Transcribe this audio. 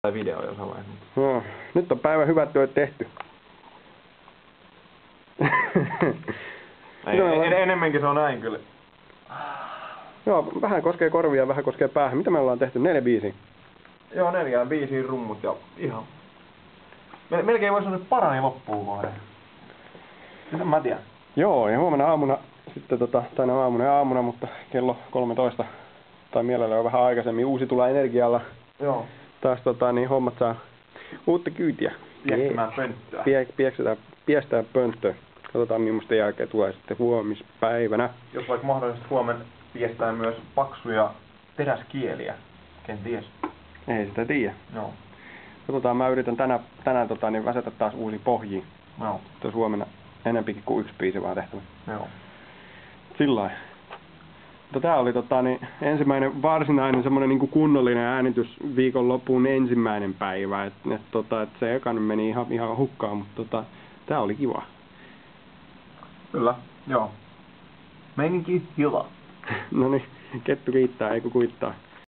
Tai video jossain vaiheessa. No, nyt on päivän hyvät työt tehty. Enemmänkin se on näin kyllä. Joo, vähän koskee korvia, vähän koskee päähän. Mitä me ollaan tehty? 4 biisiä? Joo, 4 biisiä rummut ja ihan... Melkein voisi sanoa, että parani loppuun kohden. Mitä mä tiedän? Joo, ja huomenna aamuna, sitten tai aamuna, mutta kello 13 tai mielellään vähän aikaisemmin uusi tulee energialla. Joo. Taas niin hommat saa uutta kyytiä. Pieksemään pönttöä. Piestää pönttöä. Katsotaan millaista jälkeen tulee sitten huomispäivänä. Jos vaikka mahdollisesti huomenna piestää myös paksuja teräskieliä. Kenties. Ei sitä tiedä. Joo. Katsotaan, mä yritän tänään niin väsätä taas uusia pohjia. Joo. Tuossa huomenna enempikin kuin 1 biisi vaan tehtävä. Joo. Sillain. Mutta tää oli niin ensimmäinen varsinainen semmonen niinku kunnollinen äänitys viikonloppuun ensimmäinen päivä. Et se eka nyt meni ihan hukkaan, mutta tää oli kiva. Kyllä, joo. Meininki hyvä. Noniin, kettu kiittää, eikö kuittaa.